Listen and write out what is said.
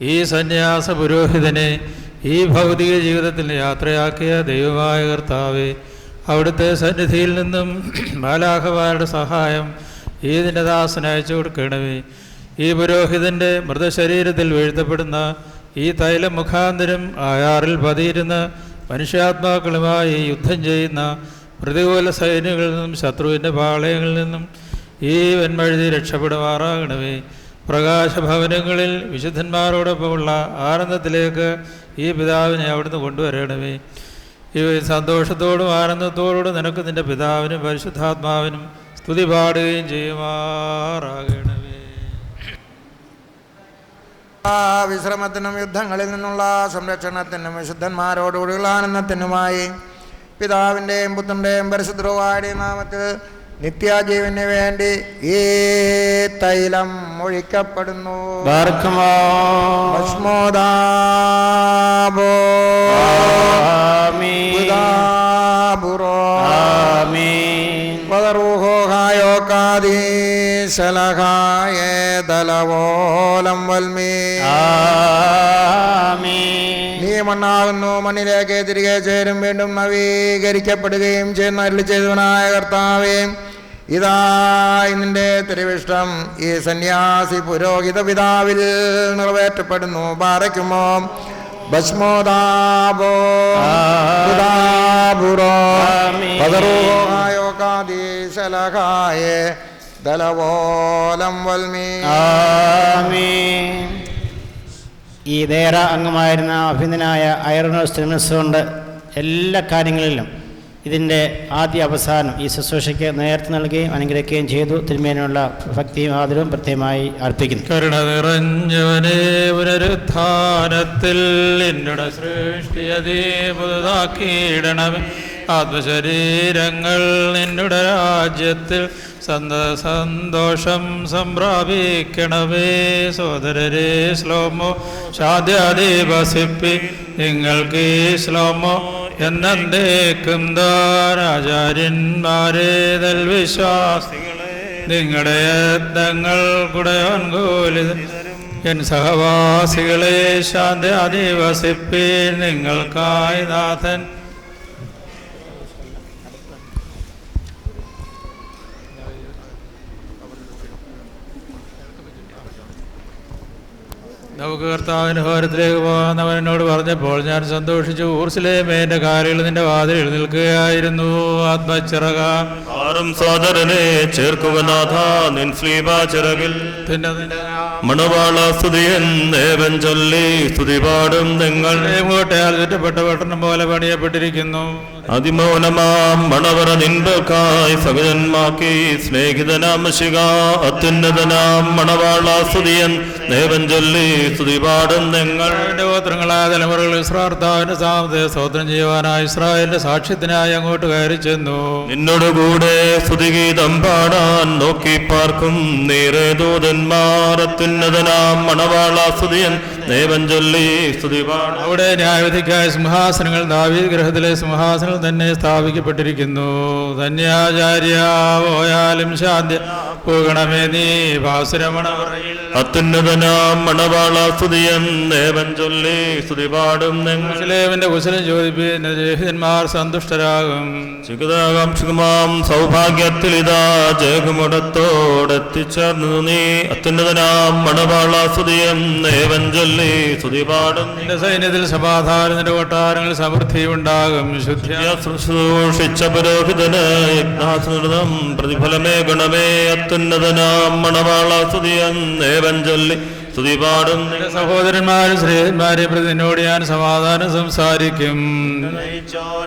ഈ സന്യാസ പുരോഹിതനെ ഈ ഭൗതിക ജീവിതത്തിൽ യാത്രയാക്കിയ ദൈവമായ കർത്താവേ, അവിടുത്തെ സന്നിധിയിൽ നിന്നും മാലാഖമാരുടെ സഹായം ഈ നിന്റെ ദാസന് അയച്ചു കൊടുക്കണമേ. ഈ പുരോഹിതൻ്റെ മൃതശരീരത്തിൽ വീഴ്ത്തപ്പെടുന്ന ഈ തൈലം മുഖാന്തരം ആയാറിൽ പതിയിരുന്ന മനുഷ്യാത്മാക്കളുമായി യുദ്ധം ചെയ്യുന്ന പ്രതികൂല സൈന്യങ്ങളിൽ നിന്നും ശത്രുവിൻ്റെ പാളയങ്ങളിൽ നിന്നും ഈ വൻമഴുതി രക്ഷപ്പെടുമാറാകണമേ. പ്രകാശഭവനങ്ങളിൽ വിശുദ്ധന്മാരോടൊപ്പമുള്ള ആനന്ദത്തിലേക്ക് ഈ പിതാവിനെ അവിടുന്ന് കൊണ്ടുവരണമേ. ഈ സന്തോഷത്തോടും ആനന്ദത്തോടും നിനക്ക് നിൻ്റെ പിതാവിനും പരിശുദ്ധാത്മാവിനും സ്തുതി പാടുകയും ചെയ്യുമാറാകണമേ. വിശ്രമത്തിനും യുദ്ധങ്ങളിൽ നിന്നുള്ള സംരക്ഷണത്തിനും വിശുദ്ധന്മാരോടുകൂടിയുള്ള ആനന്ദത്തിനുമായി പിതാവിൻ്റെയും പുത്രൻ്റെയും പരിശുദ്ധരുവായ നാമത്തിൽ നിത്യാജീവന് വേണ്ടി ഈ തൈലം ഒഴിക്കപ്പെടുന്നു. നീ മണ്ണാകുന്നു, മണ്ണിലേക്ക് തിരികെ ചേരും, വീണ്ടും നവീകരിക്കപ്പെടുകയും ചെയ്യുന്ന അരുളി ചെയ്തവനായ കർത്താവേ, ഇതാ നിന്റെ തിരുവിഷ്ടം ഈ സന്യാസി പുരോഹിത പിതാവിൽ നിറവേറ്റപ്പെടുന്നു. പാറയ്ക്കുമോ ഭസ്മോദാബോ ദലവോലം വൽമീ. ഈ ദേറ അംഗമായിരുന്ന അഭിനന്ദനായ ഐറോണോസ് തിരുമനസ്സുകൊണ്ട് എല്ലാ കാര്യങ്ങളിലും ഇതിൻ്റെ ആദ്യ അവസാനം ഈ ശുശ്രൂഷയ്ക്ക് നേതൃത്വം നൽകുകയും അനുഗ്രഹിക്കുകയും ചെയ്തു. തിരുമേനുള്ള ഭക്തിയും ആദരവും പ്രത്യേകമായി അർപ്പിക്കുന്നു. കരുണ നിറഞ്ഞവനെ, പുനരുത്ഥാനത്തിൽ എന്നോട് സൃഷ്ടിയതേ പുതുതാക്കിയിടണമേ. ആത്മശരീരങ്ങൾ നിന്നുടെ രാജ്യത്തിൽ സന്തോഷം സംപ്രാപിക്കണമേ. സോദരരെ ശ്ലോമോ ശാദ്യാധിവസിപ്പി, നിങ്ങൾക്ക് ഈ ശ്ലോമോ എന്നേക്കും ആചാര്യന്മാരെ വിശ്വാസികളെ, നിങ്ങളുടെ യത്നങ്ങൾ കുടയോൻകൂലിത എൻ സഹവാസികളെ ശാന്തിയാധിവസിപ്പീൻ. നിങ്ങൾക്കായി നാഥൻ നമുക്ക് കർത്താവിൻ്റെ ഭവനത്തിലേക്ക് പോകാമെന്നവൻ എന്നോട് പറഞ്ഞപ്പോൾ ഞാൻ സന്തോഷിച്ചു. ഊർസിലേമേ, എൻ്റെ കാലുകൾ നിന്റെ വാതിൽ നിൽക്കുകയായിരുന്നു. ആത്മച്ചിറകാറും സോദരനെ ചേർക്കുക നാഥ നിൻ ശ്രീപാചിറകിൽ. മണവാള സ്തുതിയൻ ദേവൻ ചൊല്ലി സ്തുതി പാടും. നിങ്ങൾ കോട്ടയാൽ ചുറ്റപ്പെട്ട പട്ടണം പോലെ പണിയപ്പെട്ടിരിക്കുന്നു. അതിമൗനമാം മണവറ നിൻപക്കായി സകജന്മാക്കി സ്നേഹിതനാമശിക. അത്യുന്നതനാം മണവാള സ്തുതിയൻ ദേവൻ ചൊല്ലി സ്തുതി പാടും. നിങ്ങൾ ഗോത്രങ്ങളായ തലമുറകൾ ഇസ്രാർത്താവിന്റെ സാമത്തെ സ്തോത്രം ചെയ്യുവാനായി ഇസ്രായേലിന്റെ സാക്ഷ്യത്തിനായി അങ്ങോട്ട് കയറി ചെന്നു. നിന്നോടുകൂടെ സ്തുതിഗീതം പാടാൻ നോക്കി പാർക്കും നീറേദൂതന്മാർ. അത്യുന്നതനാം മണവാള സ്തുതിയൻ ദേവൻ ചൊല്ലി സ്തുതി പാടും. അവിടെ ന്യായവിധിക്കായ സിംഹാസനങ്ങൾ ദാവീദ് ഗൃഹത്തിലെ സിംഹാസനങ്ങൾ തന്നെ സ്ഥാപിക്കപ്പെട്ടിരിക്കുന്നു. ധന്യാചാര്യാവോയാലും ശാന്തി പോകണമേ നീ ഭാസുരമണവറയിൽ. അത്യുന്നതനാം മണവാള സ്തുതിയൻ ദേവൻ ചൊല്ലി സ്തുതി പാടും. യെരൂശലേമിന്റെ കുശലം ചോദിപ്പിൻ, ജയഹിതന്മാർ സന്തുഷ്ടരാകും. ചികിതാകാംക്ഷികമാം സൗഭാഗ്യത്തിലിതാ ജയകുമുടത്തോടെത്തിച്ചേർന്നു നീ. അത്യുന്നതനാം മണവാള സ്തുതിയൻ ദേവൻ ചൊല്ലി സ്തുതി പാടും. നിന്റെ സൈന്യത്തിൽ സമാധാനത്തിന്റെ കൊട്ടാരങ്ങളിൽ സമൃദ്ധി ഉണ്ടാകും. ശുശ്രൂഷിച്ച പുരോഹിതന് യജ്ഞാസൃതം പ്രതിഫലമേ ഗുണമേ. അത്യുന്നതനാം മണവാള സ്തുതിയൻ ദേവൻ ചൊല്ലി സ്തുതി പാടും. സഹോദരന്മാരും സ്നേഹിതന്മാരെ പ്രതി നിന്നോട് ഞാൻ സമാധാനം സംസാരിക്കും.